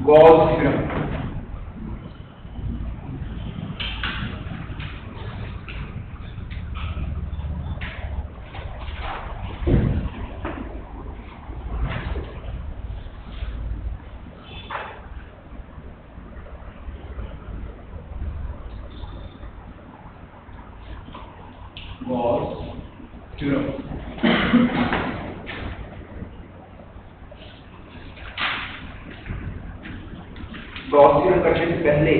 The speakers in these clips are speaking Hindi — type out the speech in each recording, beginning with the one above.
Gauss theorem. Gauss theorem. Gauss theorem करने से पहले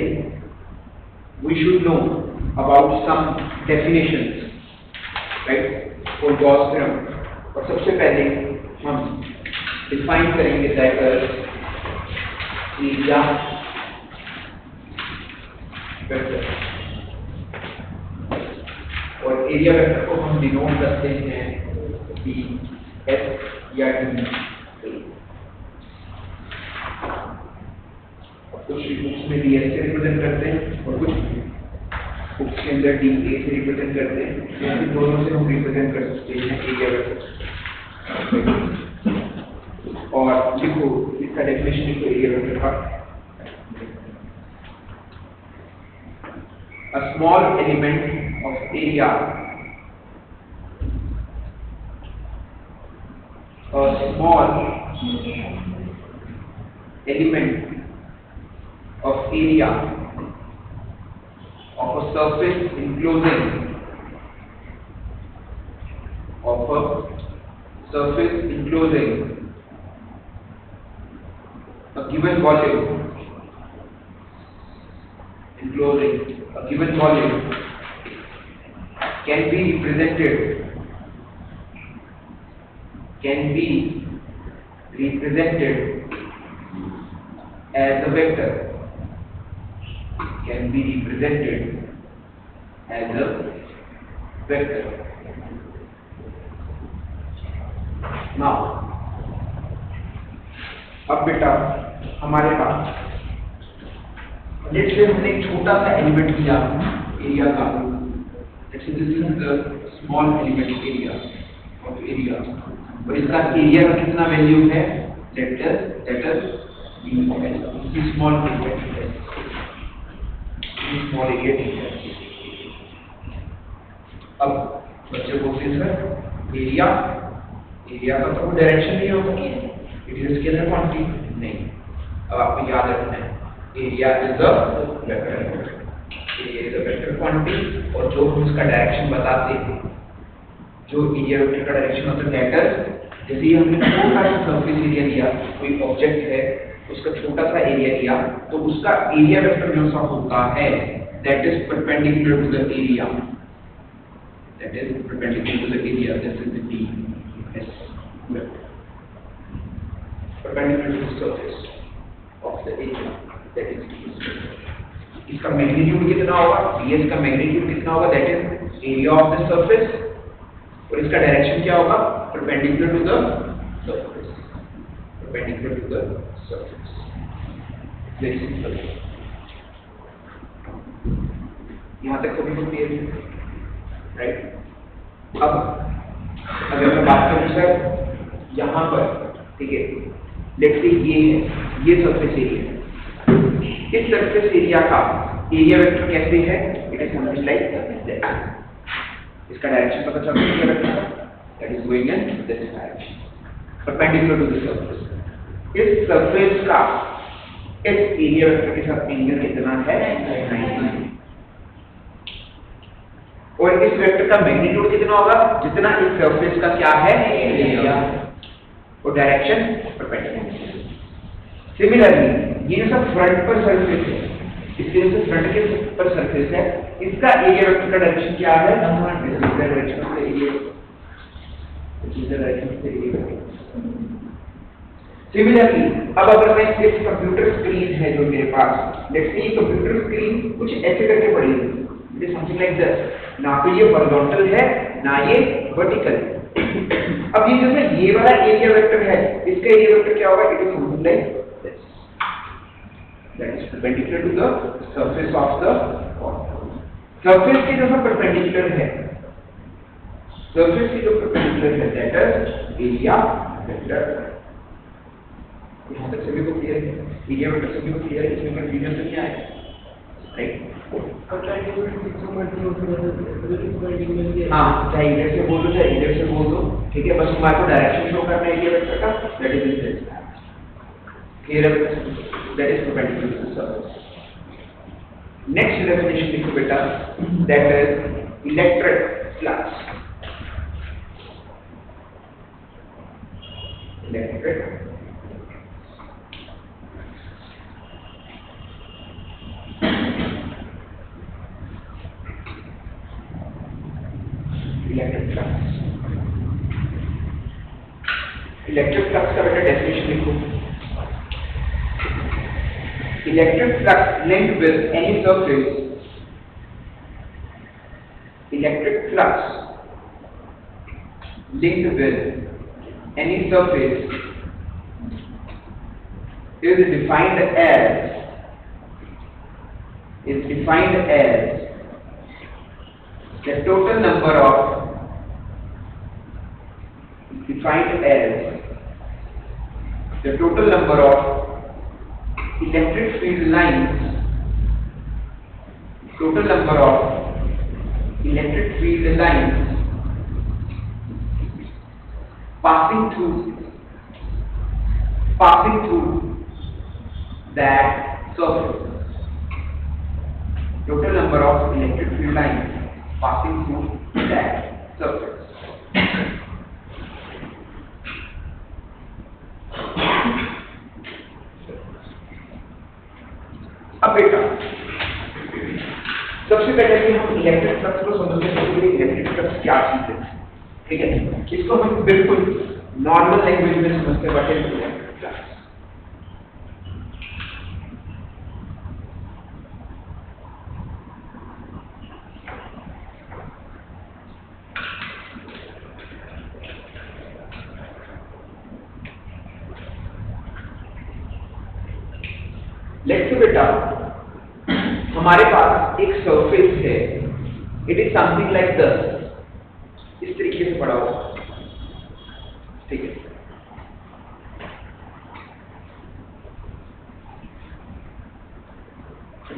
we should know about some definitions, right, for Gauss theorem। और सबसे पहले हम डिफाइन करेंगे that एरिया वेक्टर, और एरिया वेक्टर को हम डिनोट करते हैं डी एस या डी। कुछ बुक्स में डी एस से रिप्रेजेंट करते हैं और कुछ बुक्स के अंदर डी ए से रिप्रेजेंट करते हैं। यहाँ पे दोनों से हम रिप्रेजेंट कर सकते हैं एरिया वेक्टर। और लिखो इसका डेफिनेशन लिखो एरिया वेक्टर का। A small element of area, a small element of area of a surface enclosing a given volume, can be represented as a vector, Now, अब बेटा हमारे पास लेट्स से हमने एक छोटा सा एलिमेंट लिया एरिया का। Let's say this is the small element area of area, और इसका एरिया का कितना वैल्यू है? लेट अस स्मॉल एलिमेंट है, स्मॉल एरिया। अब बच्चे बोलते हैं सर एरिया का तो डायरेक्शन नहीं होता, इट इज स्केलर क्वांटिटी। नहीं, अब आपको याद रखना है area is a vector quantity, और जो हम इसका डायरेक्शन बताते हैं, जो एरिया वेक्टर का डायरेक्शन होता है दैट इज, जैसे हमने छोटा सा सरफेस एरिया लिया, कोई ऑब्जेक्ट है उसका छोटा सा एरिया लिया, तो उसका एरिया वेक्टर जो सा होता है that is perpendicular to the area, that is perpendicular to the area, that is the D S vector, perpendicular to the surface of the area, that is D S vector। इसका मैग्नीट्यूड कितना होगा? ds का मैग्नीट्यूड कितना होगा? that is area of the surface, और इसका डायरेक्शन क्या होगा? perpendicular to the surface, very simple। यहाँ तक सभी को क्लियर है, राइट? अब अगर मैं बात करूं सर यहाँ पर, ठीक है, लेट्स से ये सरफेस एरिया, इस सरफेस एरिया का एरिया वेक्टर कैसे है? It is something like that. इसका डायरेक्शन पता चल रहा है, that is going in this direction, perpendicular to the surface. इस सरफेस का इस एरिया वेक्टर के साथ एंगल कितना है? 90। और इस वेक्टर का मैग्नीट्यूड कितना होगा? जितना इस सरफेस का क्या है? एरिया, और डायरेक्शन परपेंडिकुलर। सिमिलरली ये जो सब फ्रंट पर सरफेस है, इसके जो फ्रंट के पर सरफेस है, इसका एरिया वेक्टर का डायरेक्शन क्या है? Direction of the area, similarly अब अगर मैं इस कंप्यूटर स्क्रीन है जो मेरे पास, लेट्स से ये कंप्यूटर स्क्रीन कुछ ऐसे करके पड़ी है, it is something like this, ना तो ये हॉरिजॉन्टल है ना ये वर्टिकल है। अब ये जो है ये वाला एरिया वेक्टर है, इसका एरिया वेक्टर क्या होगा? It is something like this, that is perpendicular to the surface of the surface के जो परपेंडिकुलर है, सरफेस के जो परपेंडिकुलर है दैट इज एरिया वेक्टर। यहाँ तक सभी को क्लियर है? एरिया वेक्टर से भी क्लियर है, इसमें कंफ्यूजन तो नहीं आएगा, राइट? हाँ, चाहे इधर से बोल दो चाहे इधर से बोल दो, ठीक है, बस तुम्हारे को डायरेक्शन शो करना है एरिया वेक्टर का, दैट इज दिस, क्लियर है? That is perpendicular to the surface. Next definition लिखो बेटा, that is electric flux. Electric electric flux का बेटा डेफिनेशन लिखो। Electric flux linked with any surface, electric flux linked with any surface is defined as the total number of electric field lines passing through that surface. Total number of electric field lines passing through that surface. अब बेटा सबसे पहले कि हम इलेक्ट्रिक फ्लक्स को समझने के लिए इलेक्ट्रिक फ्लक्स क्या चीज है, ठीक है, इसको हम बिल्कुल नॉर्मल लैंग्वेज में समझते हैं। इलेक्ट्रिक फ्लक्स लेट्स से बेटा हमारे पास एक सरफेस है, it is something like this, इस तरीके से पड़ा हुआ, ठीक है,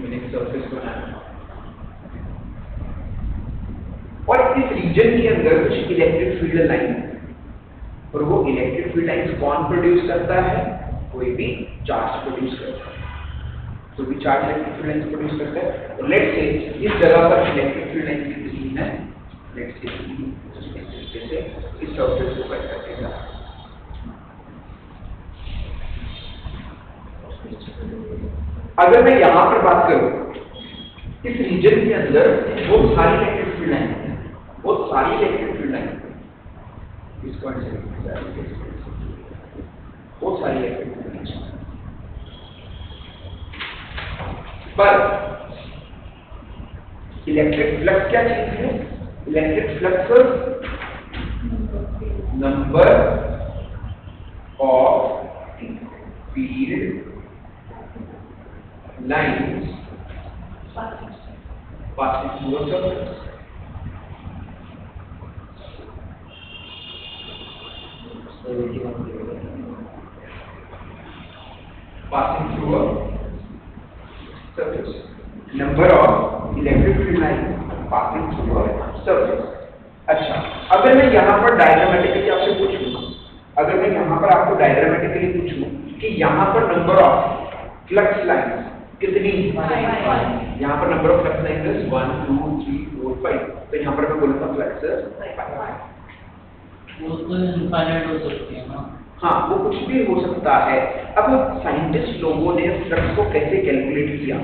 मैंने एक सरफेस बनाया और इस रीजन के अंदर कुछ इलेक्ट्रिक फील्ड लाइन, और वो इलेक्ट्रिक फील्ड लाइन कौन प्रोड्यूस करता है? कोई भी चार्ज प्रोड्यूस करता है, तो भी charge electric field lines produce करता है। और लेट्स से इस जगह पर इलेक्ट्रिक फील्ड लाइंस की पोजीशन है, लेट्स से जैसे इस सरफेस को कट करके जा, अगर मैं यहां पर बात करूं इस रीजन के अंदर बहुत सारी इलेक्ट्रिक फील्ड लाइन है, बहुत सारी इलेक्ट्रिक फील्ड लाइन इस पॉइंट से बहुत सारी इलेक्ट्रिक फील्ड लाइन, पर इलेक्ट्रिक फ्लक्स क्या चीज है? Electric flux number of field lines passing through a surface. Passing through a surface. Number of electric field lines passing through a surface. अच्छा, अगर मैं यहाँ पर डायग्रामेटिकली आपसे पूछूं, अगर मैं यहाँ पर आपको डायग्रामेटिकली पूछूं कि यहाँ पर नंबर ऑफ फ्लक्स लाइंस कितनी? यहाँ पर नंबर ऑफ फ्लक्स लाइंस 1 2 3 4 5, तो यहाँ पर मैं बोलूँगा फ्लक्स 5। वो तो इनफाइनाइट हो सकती है ना? हाँ, वो कुछ भी हो सकता है। अब साइंटिस्ट लोगों ने फ्लक्स को कैसे कैलकुलेट किया?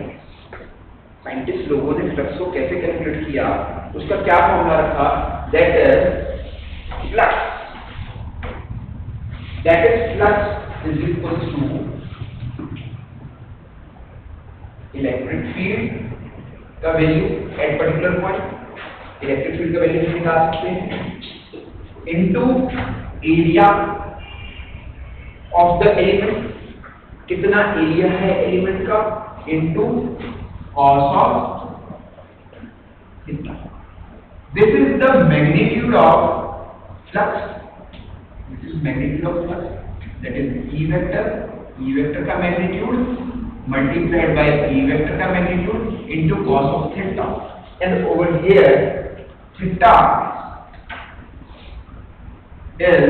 साइंटिस्ट लोगों ने फ्लक्स को कैसे कैलकुलेट किया? उसका क्या फॉर्मूला रखा? That is flux is equal to electric field का value at particular point, electric field का वैल्यू निकाल सकते हैं, into area of the element, कितना एरिया है एलिमेंट का, इनटू cos ऑफ इतना। This is the magnitude of flux, this is magnitude of flux, that is E vector E vector का magnitude multiplied by E vector का magnitude into cos of theta, and over here theta is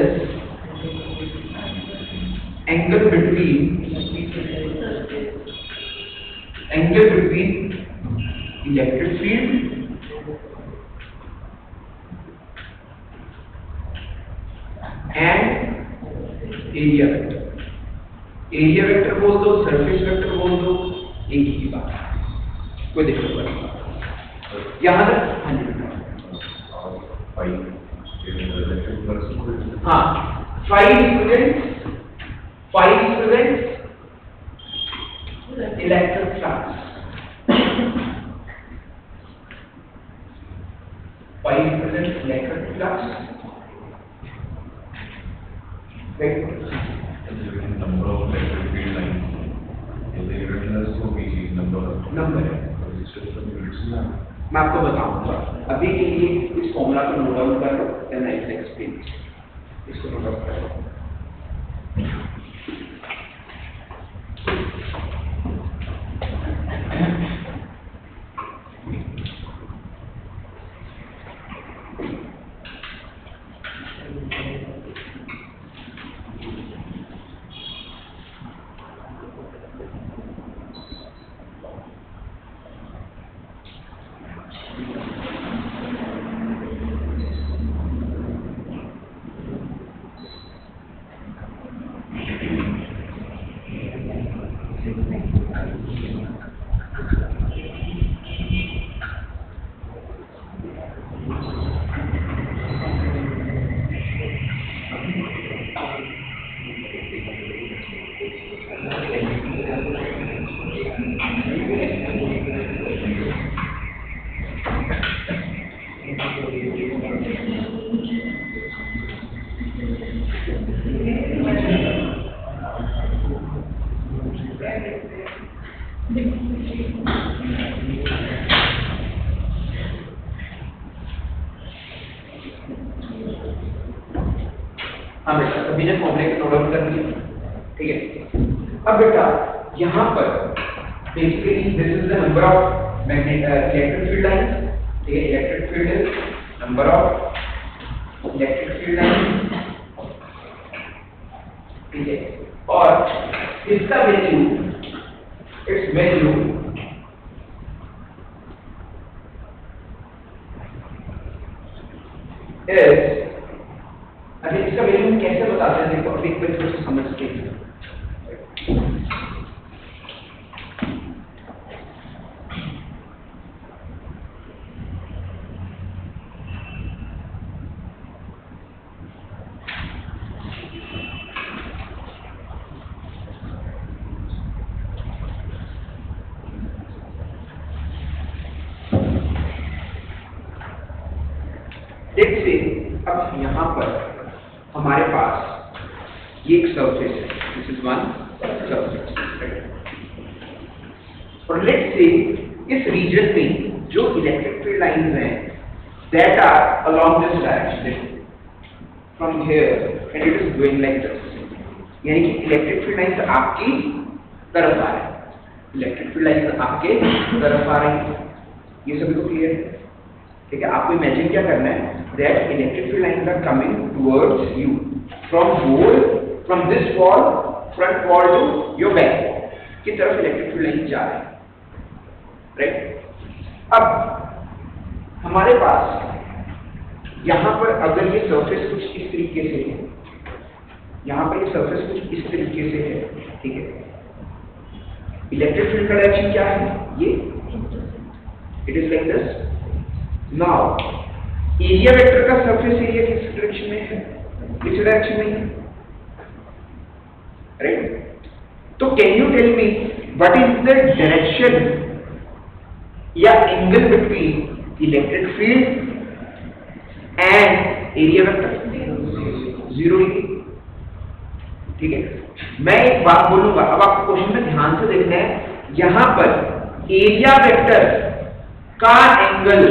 angle between electric field and area vector. Area vector बोल दो, सरफेस वेक्टर बोल दो, एक ही बात है, कोई दिक्कत नहीं। यहाँ तक हाँ जी हाँ, five students electric flux, 5 present electric flux, right? Number of electric field lines is the unitless to be number है। मैं आपको बताऊंगा, अभी के लिए इस फॉर्मूला को नोट डाउन कर लो, देन आई विल एक्सप्लेन इसको नोट डाउन कर लो। हाँ बेटा, अभी ने फॉर्मूले को नोट डाउन कर लिया, ठीक है। अब बेटा यहाँ पर basically this is the number of electric field lines, ठीक है। Electric field is number of electric field lines, ठीक है। और इसका वैल्यू, इट्स वैल्यू इज, अभी इसका वैल्यू हम कैसे बताते हैं, देखो अभी एक बार थोड़ा सा समझते हैं। देखिए अब यहाँ पर हमारे पास ये एक सरफेस है, दिस इज वन सरफेस, और लेट्स से इस रीजन में जो इलेक्ट्रिक फील्ड लाइंस हैं that are along this direction from here and it is going like this, यानी कि इलेक्ट्रिक फील्ड लाइंस आपकी तरफ आ रहे हैं, इलेक्ट्रिक फील्ड लाइंस आपके तरफ आ रही हैं, ये सभी को क्लियर है, ठीक है। आपको इमेजिन क्या करना है, that electric field lines are coming towards you from this wall, front wall to your back wall की तरफ इलेक्ट्रिक फील्ड लाइन जा रहे हैं, राइट। अब हमारे पास यहाँ पर अगर ये सरफेस कुछ इस तरीके से है, यहाँ पर ये सरफेस कुछ इस तरीके से है, ठीक है। इलेक्ट्रिक फील्ड का डायरेक्शन क्या है, ये it is like this. Now area vector का सरफेस एरिया किस डायरेक्शन में है, इस डायरेक्शन में है, राइट। तो can you tell me what is the direction या angle between electric field and area vector? 0 degree, ठीक है। मैं एक बात बोलूंगा, अब आपको क्वेश्चन में ध्यान से देखना है, यहां पर एरिया वेक्टर का एंगल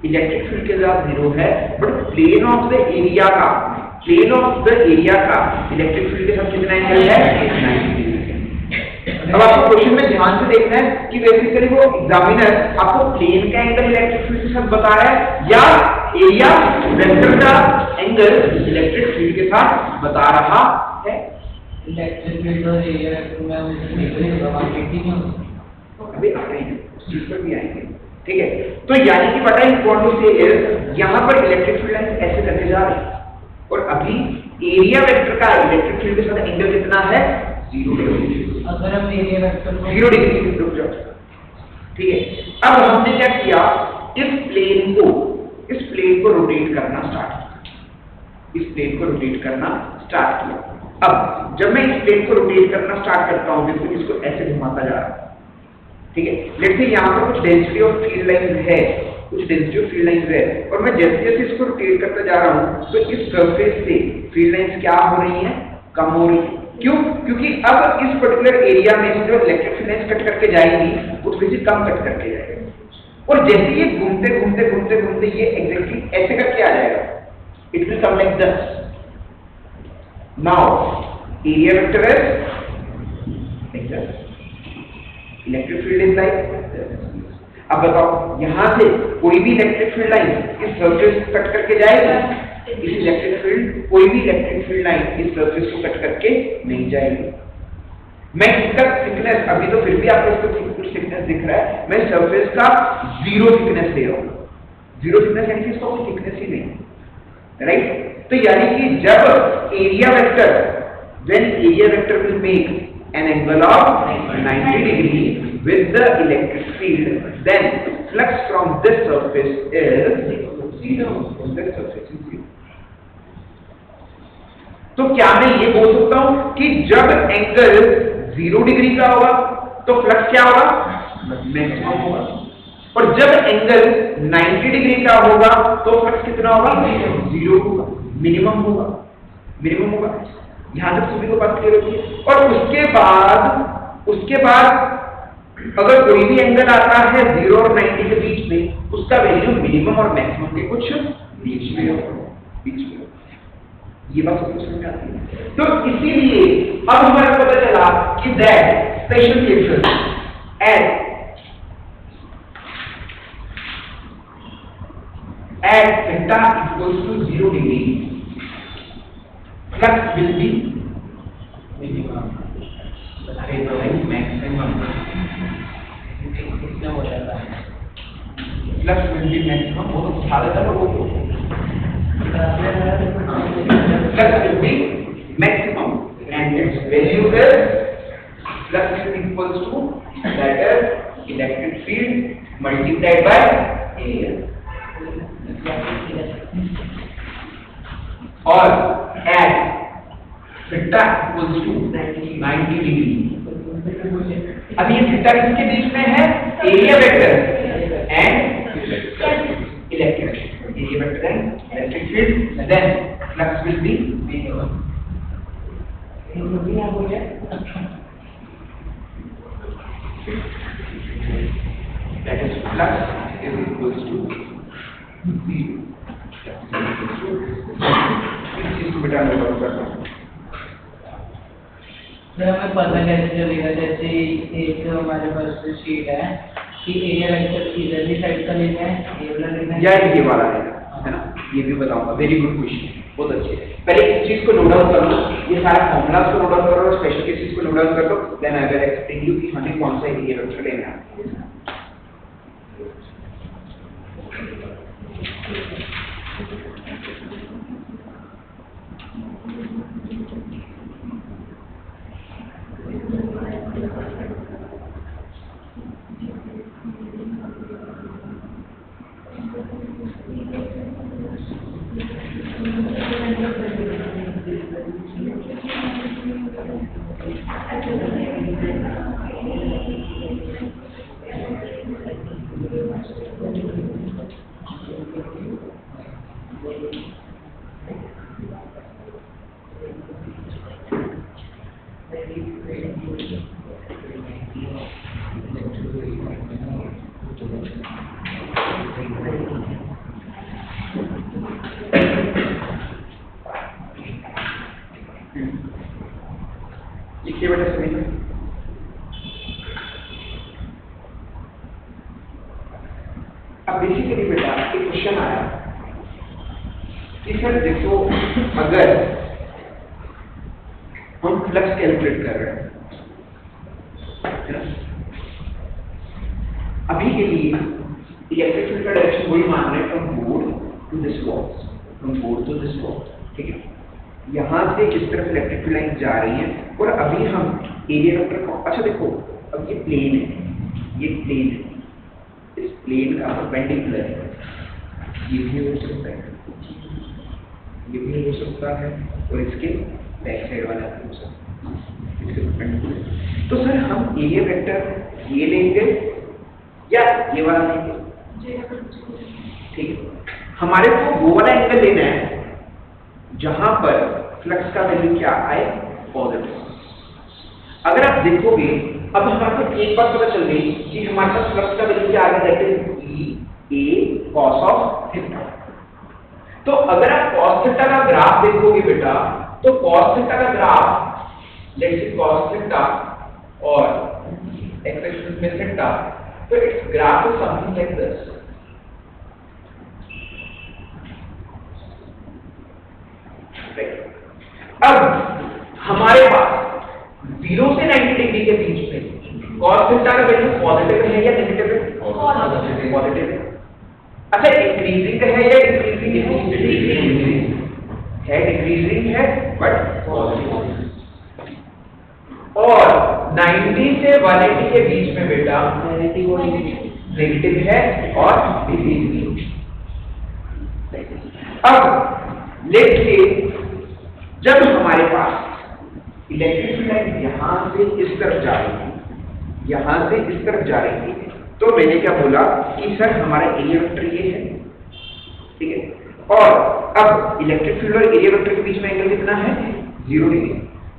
इलेक्ट्रिक फील्ड के साथ 0 है, but plane of the area का इलेक्ट्रिक फील्ड के साथ कितना एंगल है, 90 डिग्री। अब आपको क्वेश्चन में ध्यान से देखना है कि बेसिकली वो एग्जामिनर आपको प्लेन का एंगल इलेक्ट्रिक फील्ड के साथ बता रहा है या एरिया वेक्टर का एंगल इलेक्ट्रिक फील्ड के साथ बता रहा है। इलेक्ट्रिक फील्ड और एरिया वेक्टर में हम इसे देख रहे हैं रोटेटिंग है। अभी आ रहे हैं, उस चीज पर भी आएंगे, ठीक है। तो यानी कि व्हाट आई वांट टू से इज यहां पर इलेक्ट्रिक फील्ड लाइन ऐसे करके जा रही है और अभी एरिया वेक्टर का इलेक्ट्रिक फील्ड के साथ एंगल कितना है 0 डिग्री। अगर हम एरिया वेक्टर को 0 डिग्री से रुक जाओ, ठीक है। अब हमने क्या किया, इस प्लेन को रोटेट करना स्टार्ट किया, इस प्लेन को रोटेट करना स्टार्ट किया। अब जब मैं इस प्लेन को रोटेट करना स्टार्ट करता हूं बिल्कुल इसको ऐसे घुमाता जा रहा हूं, ठीक है। लेट्स से यहां पर कुछ डेंसिटी ऑफ फील्ड लाइन है, कुछ डेंसिटी ऑफ फील्ड लाइंस है और मैं जैसे जैसे इसको रोटेट करता जा रहा हूं तो इस सरफेस से फील्ड लाइंस क्या हो रही हैं, कम हो रही हैं। क्यों? क्योंकि अब इस पर्टिकुलर एरिया में से जो इलेक्ट्रिक फील्ड लाइंस कट करके जाएंगी वो थोड़ी सी कम कट करके जाएगी और जैसे ये घूमते घूमते घूमते घूमते ये एग्जैक्टली ऐसे करके आ जाएगा, it will come like this. Now area vector is like this, electric field is like this. अब बताओ यहां से कोई भी इलेक्ट्रिक फील्ड लाइन इस सरफेस को कट करके जाएगी, इस इलेक्ट्रिक फील्ड कोई भी इलेक्ट्रिक फील्ड लाइन इस सरफेस को कट करके नहीं जाएगी। मैं इसका थिकनेस अभी तो फिर भी आपको इसको कुछ थिकनेस दिख रहा है, मैं सरफेस का 0 थिकनेस ले रहा हूं। 0 थिकनेस यानी कि इसका कोई थिकनेस ही नहीं, राइट। तो यानी कि जब area vector when area vector will make an angle of 90 degree with the electric field, then flux from this surface is 0. This surface is 0. तो क्या मैं ये बोल सकता हूं कि जब एंगल 0 डिग्री का होगा तो फ्लक्स क्या होगा, मैक्सिमम होगा, और जब एंगल 90 डिग्री का होगा तो फ्लक्स कितना होगा, 0 होगा, मिनिमम होगा, मिनिमम होगा। यहां तक सभी को बात क्लियर होती है। और उसके बाद अगर कोई भी एंगल आता है 0 और 90 के बीच में, उसका वैल्यू मिनिमम और मैक्सिमम के कुछ बीच में होगा। ये बात सबको समझ में आती है। तो इसीलिए अब हमारा पता चला कि that special cases at theta equals to 0 degree, flux will be minimum, maximum. कितना हो जाता है, फ्लक्स विल बी मैक्सिमम, वो तो उठा देता है वो flux will be maximum and its value is flux is equals to that is electric field multiplied by area. और at theta equals to 90 degree, अभी ये थीटा किसके बीच में है, area vector and electric field, area vector and electric field, then flux will be that is flux is equals to 0. इस चीज को बेटा मैं बात करता हूँ। फिर हमें पता कैसे चलेगा, जैसे एक हमारे पास शीट है कि एरिया वेक्टर इधर भी साइड का लेना है, ये वाला लेना है या ये वाला लेना है ना, ये भी बताऊंगा। वेरी गुड क्वेश्चन, बहुत अच्छे। पहले इस चीज को नोट डाउन कर लो, ये सारा फॉर्मूलास को नोट डाउन करो और स्पेशल केसेस को नोट डाउन कर लो, then I will explain you कि हमें कौन सा एरिया वेक्टर लेना है। बेसिकली बेटा एक क्वेश्चन आया कि सर देखो अगर हम फ्लक्स कैलकुलेट कर रहे हैं है ना, अभी के लिए इलेक्ट्रिक फील्ड का डायरेक्शन वही मान रहे हैं from board to this wall, from board to this wall, ठीक है। यहाँ से इस तरफ इलेक्ट्रिक फील्ड लाइन जा रही है और अभी हम एरिया वेक्टर को, अच्छा देखो अब ये प्लेन है, ये प्लेन है, इस प्लेन का परपेंडिकुलर है, ये भी हो सकता है, ये भी हो सकता है और इसके बैक साइड वाला भी हो सकता है, इसके परपेंडिकुलर। तो सर हम एरिया वेक्टर ये लेंगे या ये वाला लेंगे? ठीक है, हमारे को वो वाला एंगल लेना है जहां पर फ्लक्स का वैल्यू क्या आए, पॉजिटिव। अगर आप देखोगे अब हमारे को एक बात पता चल गई कि हमारे पास फ्लक्स का वैल्यू क्या आ गया, that is E A cos of theta. तो अगर आप cos थीटा का ग्राफ देखोगे बेटा, तो cos थीटा का graph let's say cos theta और x एक्सिस में थीटा, तो it's graph is something like this. अब हमारे पास 0 से 90 डिग्री के बीच में cos थीटा का वैल्यू पॉजिटिव है या नेगेटिव है? पॉजिटिव है। अच्छा इंक्रीजिंग है या डिक्रीजिंग है? डिक्रीजिंग है बट पॉजिटिव। और 90 से 180 के बीच में बेटा नेगेटिव है और डिक्रीजिंग। अब लेट्स से जब हमारे पास इलेक्ट्रिक फील्ड लाइन यहां से इस तरफ जा रही है, यहां से इस तरफ जा रही है, तो मैंने क्या बोला कि सर हमारा एरिया वेक्टर ये है, ठीक है। और अब इलेक्ट्रिक फील्ड और एरिया वेक्टर के बीच में एंगल कितना है, 0 डिग्री।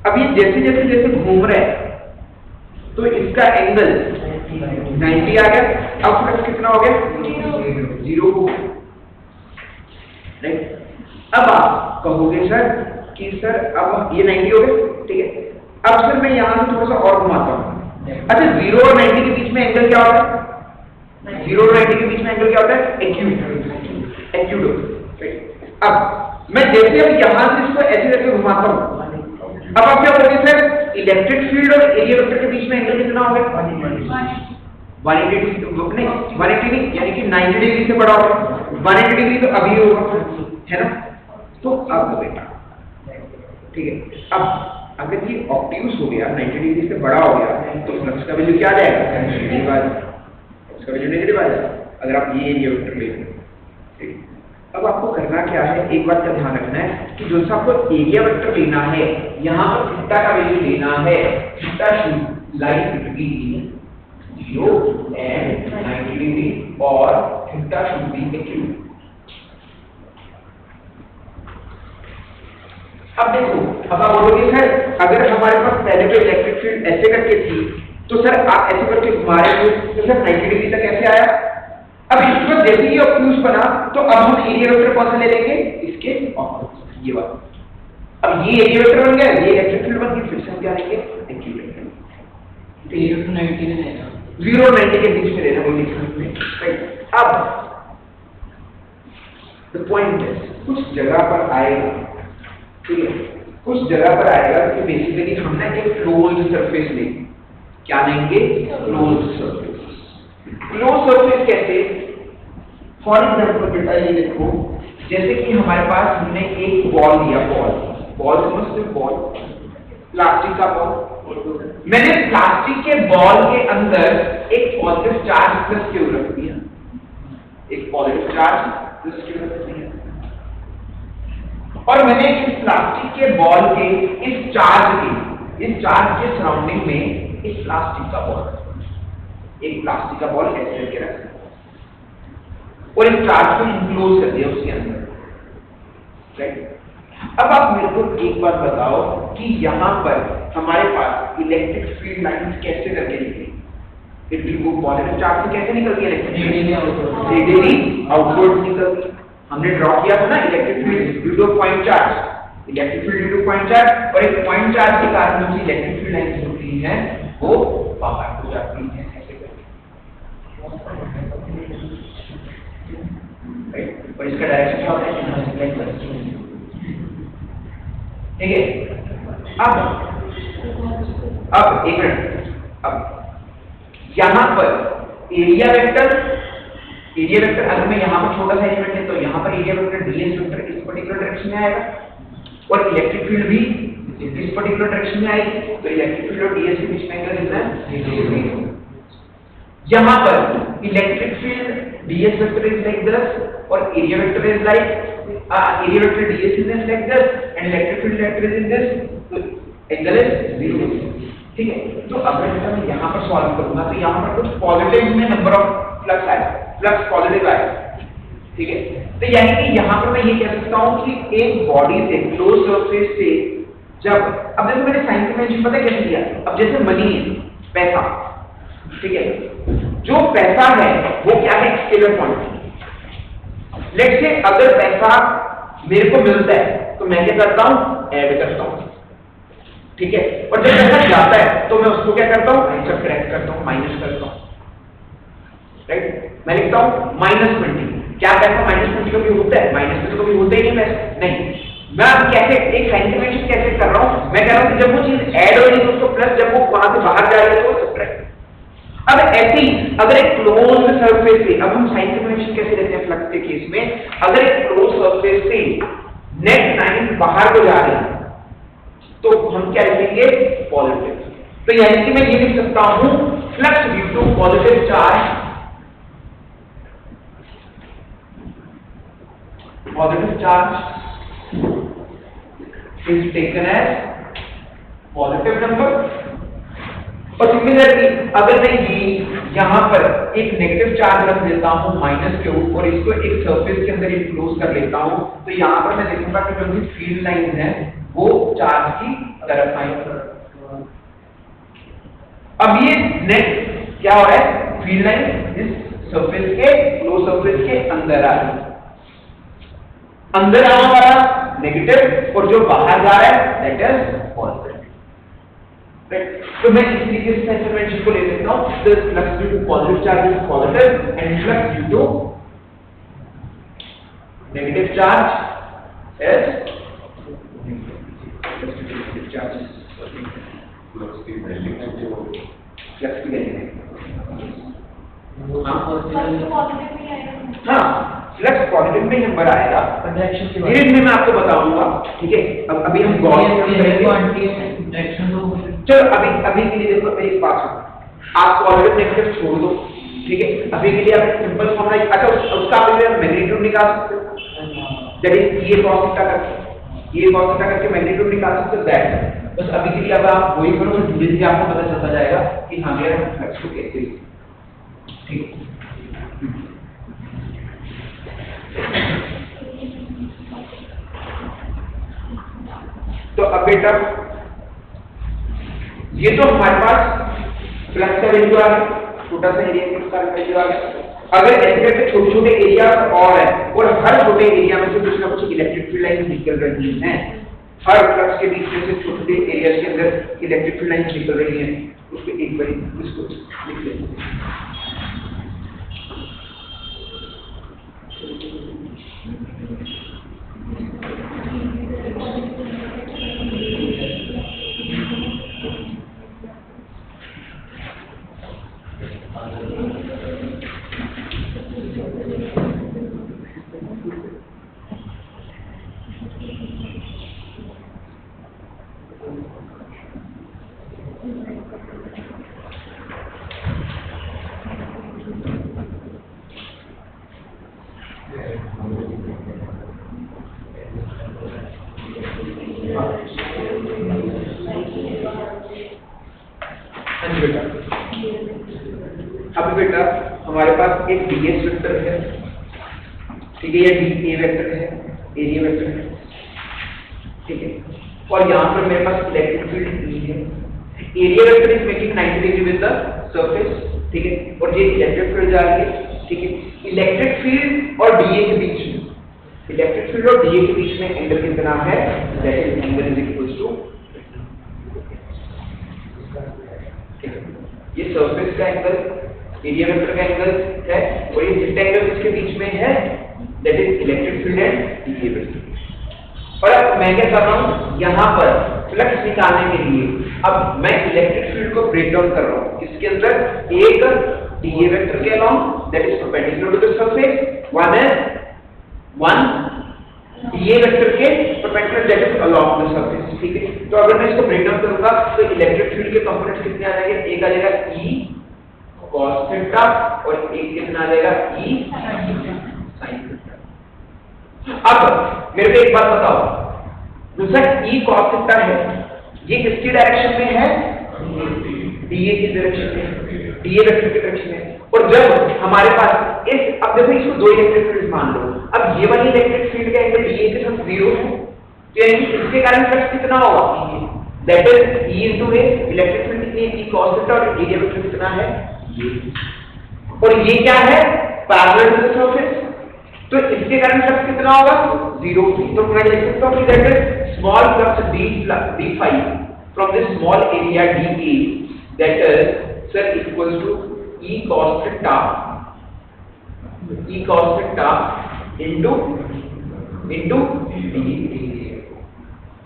अब ये जैसे जैसे जैसे घूम रहा है तो इसका एंगल 90 आ गया। अब फ्लक्स कितना हो गया, 0 हो गया, राइट। अब आप कहोगे सर कि सर अब ये 90 हो गए, ठीक है। अब सर मैं यहां से थोड़ा सा और घुमाता हूं। अच्छा 0 और 90 के बीच में एंगल क्या होता है, 0 और 90 के बीच में एंगल क्या होता है, एक्यूट, एक्यूट होता है। अब मैं जैसे अब यहां से इसको ऐसे करके घुमाता हूं, अब आप क्या बोलोगे सर इलेक्ट्रिक फील्ड और एरिया वेक्टर के बीच में एंगल कितना हो गया, 180 डिग्री, 180 नहीं यानी कि 90 डिग्री से बड़ा होगा, 180 डिग्री तो अभी होगा, है ना। तो अब बेटा ठीक है, अब अगर ये ऑब्ट्यूज हो गया, 90 डिग्री से बड़ा हो गया, तो फ्लक्स का वैल्यू क्या आ जाएगा, नेगेटिव आ जाएगा, इसका वैल्यू नेगेटिव आ जाएगा अगर आप ये एरिया वेक्टर ले लो, ठीक। अब आपको करना क्या है, एक बात का ध्यान रखना है कि जो सा आपको एरिया वेक्टर लेना है, यहाँ पर थीटा का वैल्यू लेना है, theta should lie between 0 and 90 degree और थीटा शुड बी एक्यूट। अब देखो, अब आप बोलोगे सर अगर हमारे पास पहले तो इलेक्ट्रिक फील्ड ऐसे करके थी, तो सर आप ऐसे करके घुमा रहे हो, तो सर 90 डिग्री तक कैसे आया। अब इसको जैसे ही ऑब्ट्यूज बना, तो अब हम एरिया वेक्टर कौन सा ले लेंगे, इसके ऑपोजिट, ये वाला। अब ये एरिया वेक्टर बन गया, ये इलेक्ट्रिक फील्ड बन गई, फिर से हम क्या लेंगे, एक्यूट लेंगे। 0 to 90 में लेना, 0 और 90 के बीच में लेना, वो लिखने में, राइट। अब द पॉइंट है कुछ जगह पर आएगा, ठीक है, कुछ जगह पर आएगा कि बेसिकली हमने एक क्लोज्ड सरफेस ली, क्या लेंगे, क्लोज्ड सरफेस। क्लोज्ड सरफेस कैसे, फॉर एग्जांपल बेटा ये देखो, जैसे कि हमारे पास हमने एक बॉल लिया, बॉल समझते हो, बॉल प्लास्टिक का बॉल, मैंने प्लास्टिक के बॉल के अंदर एक पॉजिटिव चार्ज प्लस क्यू रख दिया, एक पॉजिटिव चार्ज प्लस क्यू रख दिया, और मैंने इस प्लास्टिक के बॉल के इस चार्ज के सराउंडिंग में इस प्लास्टिक का बॉल, एक प्लास्टिक का बॉल ऐसे करके रख दिया और इस चार्ज को इंक्लोज कर दिया उसके अंदर, राइट। अब आप मेरे को एक बात बताओ कि यहाँ पर हमारे पास इलेक्ट्रिक फील्ड लाइंस कैसे करके निकली, it will go positive charge से कैसे निकलती है इलेक्ट्रिक फील्ड, रेडियली आउटवर्ड निकलती। हमने ड्रॉ किया था ना electric field due two point charge, electric field due two point charge, और एक पॉइंट चार्ज के कारण जो इलेक्ट्रिक फील्ड लाइंस होती हैं वो बाहर हो जाती हैं ऐसे करके। ठीक है। अब एक मिनट, अब यहाँ पर एरिया वेक्टर अगर मैं यहाँ पर छोटा सा एलिमेंट है तो यहाँ पर एरिया वेक्टर ds वेक्टर इस पर्टिकुलर डायरेक्शन में आएगा और इलेक्ट्रिक फील्ड भी इस पर्टिकुलर डायरेक्शन में आएगी, तो इलेक्ट्रिक फील्ड और ds के बीच में एंगल कितना है? यहाँ पर electric field ds vector is like this और area vector is like area vector ds is like this and electric field vector is in this, so angle is 0, ठीक है। तो अगर मैं यहाँ पर सॉल्व करूंगा तो यहाँ पर कुछ पॉजिटिव में नंबर ऑफ फ्लक्स आए, फ्लक्स पॉजिटिव आए, ठीक है। तो यानी कि यहाँ पर मैं ये कह सकता हूँ कि एक बॉडी से क्लोज सरफेस से जब अब जैसे मैंने साइन कन्वेंशन पता है कैसे किया, अब जैसे मनी है पैसा, ठीक है, जो पैसा है वो क्या है? Scalar quantity. लेट्स से अगर पैसा मेरे को मिलता है तो मैं क्या करता हूं? ऐड करता हूं, ठीक है। और जब पैसा जाता है तो मैं उसको क्या करता हूं? सबट्रैक्ट करता हूं, माइनस करता हूं, राइट। मैं लिखता हूं -20। क्या पैसा -20 कभी होता है? माइनस में तो कभी होता ही नहीं पैसा, नहीं। मैं अब कैसे एक साइन कन्वेंशन कैसे कर रहा हूं? मैं कह रहा हूं कि जब वो चीज ऐड हो रही है तो उसको प्लस, जब वो वहां से बाहर जा रही है तो सबट्रैक्ट। अब ऐसे ही अगर एक क्लोज सरफेस से, अब हम साइन कन्वेंशन कैसे लेते हैं फ्लक्स के केस में, अगर एक क्लोज सरफेस से नेट लाइन बाहर को जा रही है तो हम क्या लिखेंगे? पॉजिटिव। तो यानी कि मैं ये लिख सकता हूं flux due to positive charge, is taken as positive number. और सिमिलरली अगर मैं ये यहाँ पर एक नेगेटिव चार्ज रख देता हूँ -q और इसको एक सरफेस के अंदर इनक्लोज कर लेता हूँ तो यहाँ पर मैं देखूंगा कि जो भी फील्ड लाइन है वो चार्ज की तरफ आएगी। अब ये नेट क्या हो रहा है? फील्ड लाइन इस सरफेस के क्लोज सरफेस के अंदर आ रही है, अंदर आने वाला नेगेटिव और जो बाहर जा रहा है दैट इज पॉजिटिव। तो मैं इस तरीके से साइन कन्वेंशन को ले सकता हूं, the flux due to positive charge is positive and flux due to negative charge is flux की वैल्यू हाँ फ्लक्स पॉजिटिव में नंबर आएगा, धीरे धीरे मैं आपको बताऊंगा, ठीक है। अब अभी हम चलो अभी के लिए देखो मेरी बात सुनो, आप पॉजिटिव नेगेटिव छोड़ दो, ठीक है। अभी के लिए आप सिंपल फॉर्मूला, अच्छा उसका आप मैग्नीट्यूड निकाल सकते हो, जैसे ये cos थीटा करके मैग्नीट्यूड निकाल सकते हो, दैट बस अभी के लिए अब आप वही करो, तो धीरे धीरे आपको पता चलता जाएगा कि हाँ यार हम फ्लक्स को कैसे, ठीक है। तो अब बेटा ये तो हमारे पास फ्लक्स का वैल्यू आ गया, छोटा सा एरिया का वैल्यू आ गया। अगर ऐसे करके छोटे छोटे एरिया और है और हर छोटे एरिया में से कुछ ना कुछ इलेक्ट्रिक फील्ड लाइन निकल रही हैं, हर फ्लक्स के बीच में से छोटे एरिया के अंदर इलेक्ट्रिक फील्ड लाइन निकल रही हैं, उसको एक बार इसको लिख लेते अब बेटा हमारे पास एक ds वेक्टर है, ठीक है, या dA वेक्टर है, एरिया वेक्टर है, ठीक है। और यहाँ पर मेरे पास इलेक्ट्रिक फील्ड E है, area vector is making 90 degree with the surface, ठीक है, और ये इलेक्ट्रिक फील्ड जा रही है, ठीक है। इलेक्ट्रिक फील्ड और dA के बीच में, इलेक्ट्रिक फील्ड और dA के बीच में एंगल कितना है? That is angle is equal to, ये सरफेस का एंगल, एरिया वेक्टर का एंगल है, और ये जितना एंगल इसके बीच में है that is electric field and dA vector. और अब मैं क्या कर रहा हूँ, यहाँ पर फ्लक्स निकालने के लिए अब मैं इलेक्ट्रिक फील्ड को ब्रेक डाउन कर रहा हूँ। इसके अंदर एक डीए वेक्टर के along that is perpendicular to the surface, one d A vector के perpendicular that is along the surface. ठीक है, तो अगर मैं इसको ब्रेक डाउन करूंगा तो इलेक्ट्रिक फील्ड के कंपोनेंट्स कितने आ जाएंगे, एक आ जाएगा E cos थीटा और एक कितना आ जाएगा E sin थीटा। अब मेरे को एक बात बताओ, दूसरा E cos थीटा है, ये किसकी डायरेक्शन में है, डीए की डायरेक्शन में, डीए वेक्टर की डायरेक्शन में। और जब हमारे पास इस, अब देखो इसको दो इलेक्ट्रिक फील्ड मान लो, अब ये वाली इलेक्ट्रिक फील्ड का एंगल डीए के साथ 0 है, तो यानी इसके कारण फ्लक्स कितना होगा, that is E into A, electric field कितनी है, E cos थीटा, और एरिया वेक्टर कितना है ये, और ये क्या है, पैरेलल टू द सरफेस, तो इसके कारण फ्लक्स कितना होगा 0। तो मैं लिख सकता हूं कि that is small flux d phi from this small area dA, that is sir equals to E cos theta into d,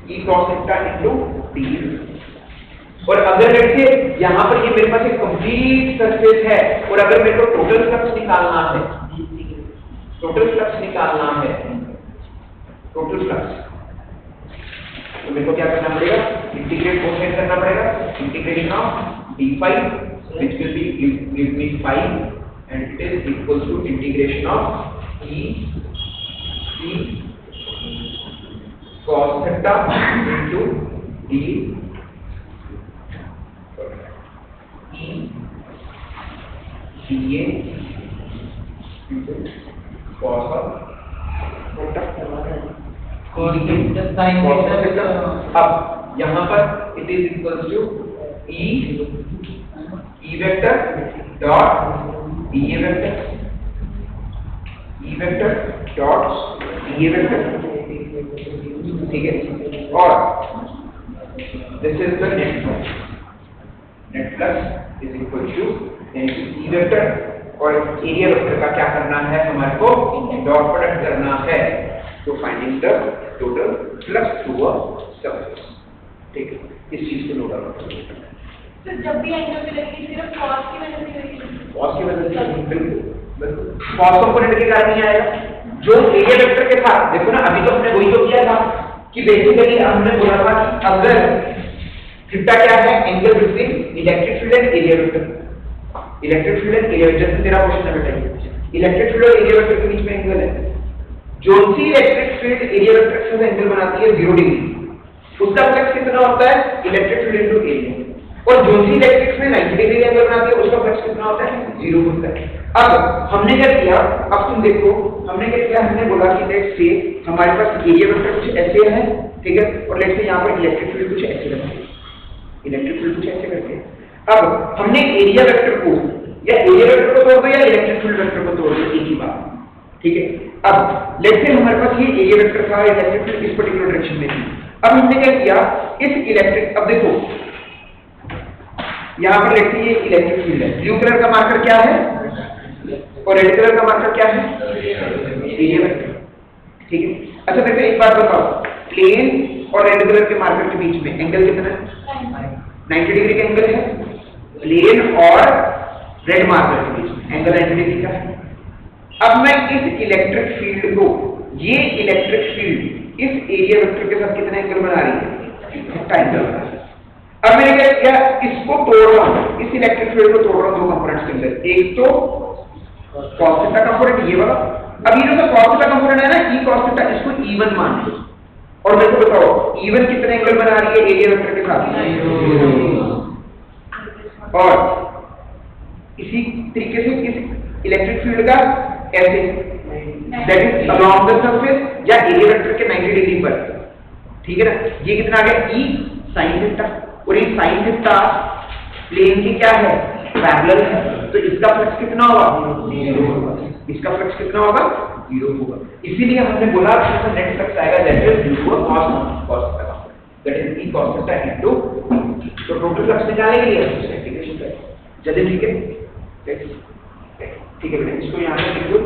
E cos theta into d। और अगर लेट्स से यहाँ पर ये मेरे पास एक कंप्लीट सरफेस है और अगर मेरे को टोटल फ्लक्स निकालना है, टोटल फ्लक्स तो मेरे को क्या करना पड़ेगा, इंटीग्रेट कोसाइन करना पड़ेगा, integration of d phi which will be give me phi and it is equals to integration of E cos theta into d dA into cos theta। अब यहाँ पर it is equals to E vector dot dA vector, E vector dot dA vector, ठीक है, और this is the net flux, net flux is equal to E vector, और एरिया वेक्टर का क्या करना है, हमारे को डॉट प्रोडक्ट करना है to finding the total flux through a surface. ठीक है, इस चीज को नोट करो। तो जब भी एंगल मिलेगी सिर्फ cos की वजह से होगी, cos की वजह से, बिल्कुल cos कंपोनेंट के कारण ही आएगा। जो एरिया वेक्टर के साथ देखो ना, अभी तो हमने वही तो किया था कि बेसिकली हमने बोला था कि अगर थीटा क्या है, angle between electric field and area vector, electric field and area, जैसे तेरा क्वेश्चन है बेटा, इलेक्ट्रिक फील्ड और एरिया वेक्टर के बीच में एंगल है, जो सी इलेक्ट्रिक फील्ड एरिया वेक्टर के साथ एंगल बनाती है 0 डिग्री, उसका फ्लक्स कितना होता है, इलेक्ट्रिक फील्ड इनटू एरिया, और जो सी इलेक्ट्रिक फील्ड 90 डिग्री एंगल बनाती है उसका फ्लक्स कितना होता है, 0 होता है। अब हमने क्या किया, अब तुम देखो हमने क्या किया, हमने बोला कि लेट्स से हमारे पास एरिया वेक्टर कुछ ऐसे है, ठीक है, और लेट्स से यहाँ पर इलेक्ट्रिक फील्ड कुछ ऐसे करते हैं, इलेक्ट्रिक फील्ड कुछ ऐसे करते हैं। अब हमने एरिया वेक्टर को या एरिया वेक्टर को तोड़ दो या इलेक्ट्रिक फील्ड वेक्टर को तोड़ दो, एक ही बात, ठीक है। अब लेट्स से हमारे पास ये एरिया वेक्टर था, इलेक्ट्रिक फील्ड इस पर्टिकुलर डायरेक्शन में थी। अब हमने क्या किया, इस इलेक्ट्रिक, अब देखो यहाँ पर लेट्स से ये इलेक्ट्रिक फील्ड है, ब्लू कलर का मार्कर क्या है और रेड कलर का मार्कर क्या है, एरिया वेक्टर, ठीक है। अच्छा देखो एक बात बताओ, प्लेन और रेड कलर के मार्कर के बीच में एंगल कितना है, 90 डिग्री का एंगल है, प्लेन और रेड मार्कर के बीच में एंगल 90 डिग्री का है। अब मैं इस इलेक्ट्रिक फील्ड को, ये इलेक्ट्रिक फील्ड इस एरिया वेक्टर के साथ कितना एंगल बना रही है, 30 एंगल बना रही है। अब मैंने क्या किया, इसको तोड़ रहा हूं, इस इलेक्ट्रिक फील्ड को तोड़ रहा हूं दो कंपोनेंट्स के अंदर, एक तो cos थीटा कंपोनेंट ये वाला, अब ये जो cos थीटा कंपोनेंट है ना, E cos थीटा, इसको E1 मान लो, और मेरे को बताओ E1 कितने एंगल बना रही है एरिया वेक्टर के साथ, और इसी तरीके से इस इलेक्ट्रिक फील्ड का ऐसे, that is along the surface या एरिया वेक्टर के 90 डिग्री पर, ठीक है ना। ये कितना आ गया, E sin थीटा, और ये sin थीटा प्लेन की क्या है, पैरेलल है, तो इसका फ्लक्स कितना होगा, 0 होगा, इसका फ्लक्स कितना होगा, 0 होगा। इसीलिए हमने बोला कि इसका नेट फ्लक्स आएगा that is due to cos theta, that is E cos theta into, तो टोटल फ्लक्स निकालने के लिए इंटीग्रेशन करें जल्दी, ठीक है, ठीक है बेटा, इसको यहाँ पे लिख लो,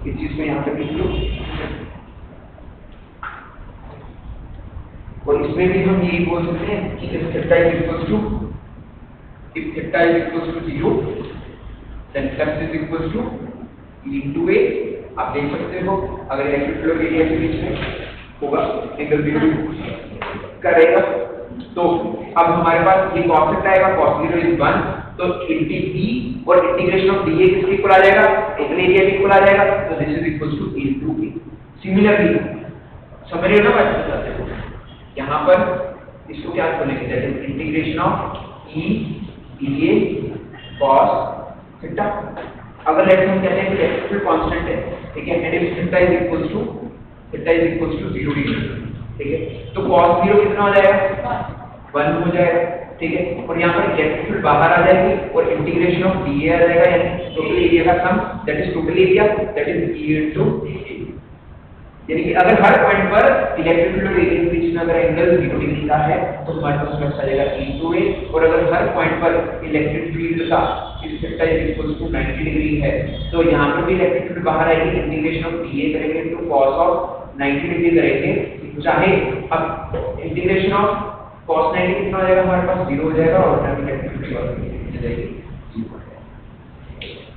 इस चीज को यहाँ पे लिख लो, और इसमें भी हम यही बोल सकते हैं कि if theta is equals to 0 then flux is equals to E into A। आप देख सकते हो अगर इलेक्ट्रिक फ्लो एरिया के बीच में होगा एंगल 0 करेगा तो अब हमारे पास ये कॉन्सेप्ट आएगा cos 0 is 1 तो इंटी E और इंटीग्रेशन ऑफ dA किसके इक्वल आ जाएगा एंगल एरिया के इक्वल आ जाएगा तो this is equals to E into A। Similarly समझ रहे हो ना बात यहाँ पर इसको क्या बोलेंगे that is integration of E dA cos theta. अगर लेट्स हम कहते हैं कि इलेक्ट्रिक कांस्टेंट है ठीक है and if theta is equals to 0 degree ठीक है तो cos 0 कितना हो जाएगा 1 हो जाएगा ठीक है और यहाँ पर इलेक्ट्रिक फील्ड बाहर आ जाएगी और इंटीग्रेशन ऑफ dA आ जाएगा यानी टोटल एरिया का sum that is total area that is E into A। यानी कि अगर हर पॉइंट पर इलेक्ट्रिक फील्ड और एरिया के बीच में अगर एंगल 0 डिग्री का है तो हमारे पास फ्लक्स आ जाएगा E into A और अगर हर पॉइंट पर इलेक्ट्रिक फील्ड का theta is equals to 90 degree है तो यहाँ पर भी इलेक्ट्रिक फील्ड बाहर आएगी इंटीग्रेशन ऑफ dA करेंगे तो cos ऑफ 90 डिग्री करेंगे चाहे अब इंटीग्रेशन ऑफ cos 90 कितना हो जाएगा हमारे पास 0 हो जाएगा और टर्म इलेक्ट्रिक फील्ड हो जाएगी 0।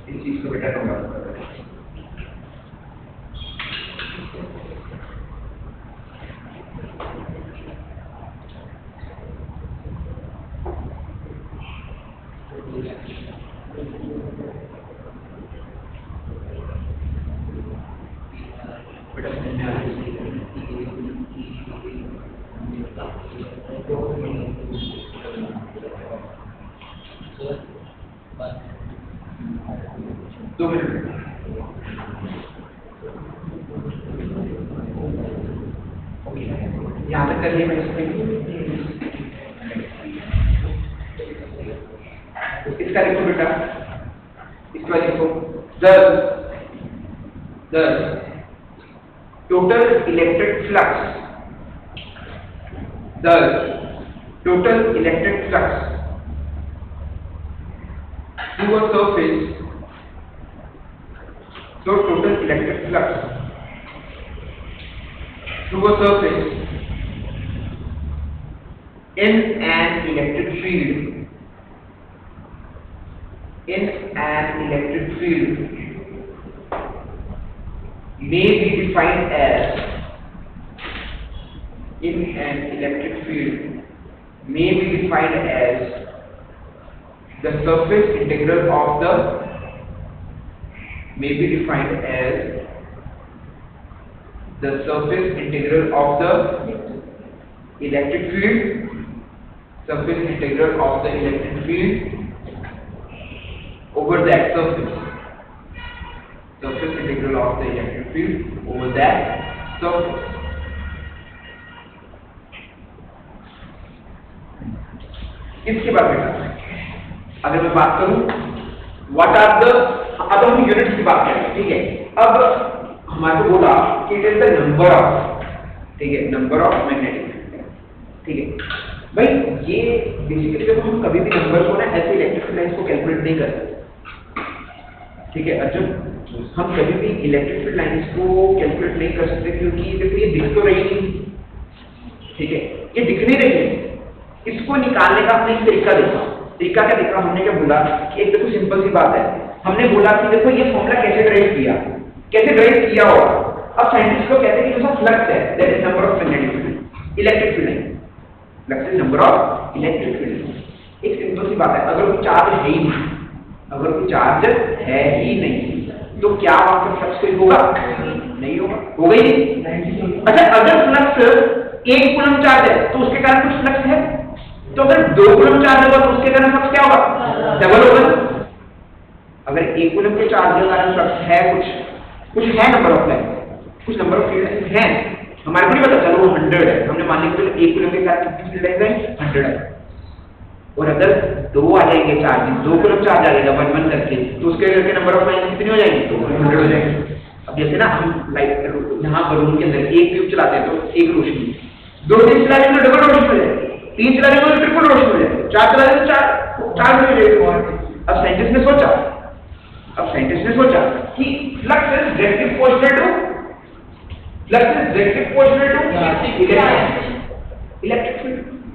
इस चीज को बेटा नोट करो। दो मिनट यहाँ तक कर लिया मैंने इसका लिखो बेटा इसका लिखो the total electric flux through a surface in an electric field may be defined as the surface integral of the electric field over that surface इसके बाद बेटा अगर मैं बात करूं व्हाट आर द अब हम यूनिट्स की बात करें ठीक है अब हमारे को बोला कि it is the number of ठीक है नंबर ऑफ मैग्नेटिक ठीक है भाई ये बेसिकली जब हम कभी भी नंबर को ना ऐसे इलेक्ट्रिक लाइंस को कैलकुलेट नहीं करते ठीक है अर्जुन हम कभी भी इलेक्ट्रिक फील्ड लाइंस को कैलकुलेट नहीं कर सकते क्योंकि देखो ये दिख तो रही नहीं ठीक है ये दिख नहीं रही है इसको निकालने का हमने एक तरीका क्या देखा हमने क्या बोला कि एक देखो सिंपल सी बात है हमने बोला कि देखो ये फॉर्मूला कैसे ड्राइव किया होगा अब साइंटिस्ट को कहते हैं कि जैसा फ्लक्स है that is number of magnetic field electric field flux is number of electric field एक सिंपल सी बात है अगर कोई चार्ज है ही नहीं तो क्या वहां पर फ्लक्स कोई होगा नहीं होगा ही नहीं अच्छा अगर फ्लक्स 1 कूलम चार्ज है तो उसके कारण कुछ फ्लक्स है तो अगर 2 कूलम चार्ज होगा तो उसके कारण फ्लक्स क्या होगा डबल होगा अगर 1 कूलम के चार्ज के कारण फ्लक्स है कुछ है नंबर ऑफ लाइन कुछ नंबर ऑफ फील्ड है हमारे को नहीं पता चलो वो 100 है हमने मान लिया कि 1 कूलम के कारण कितनी फील्ड लाइन है 100 है और अगर 2 आ जाएंगे चार्ज 2 कूलम चार्ज आ जाएगा 1 करके तो उसके करके नंबर ऑफ लाइन कितनी हो जाएगी 200 हो जाएगी अब जैसे ना हम लाइट यहाँ बलून के अंदर एक ट्यूब चलाते हैं तो एक रोशनी 2 ट्यूब चलाने में डबल रोशनी हो जाएगी 3 चलाने में ट्रिपल रोशनी हो जाएगी 4 चलाने में 4 हो जाएगी अब साइंटिस्ट ने सोचा कि flux is directly proportional to electric field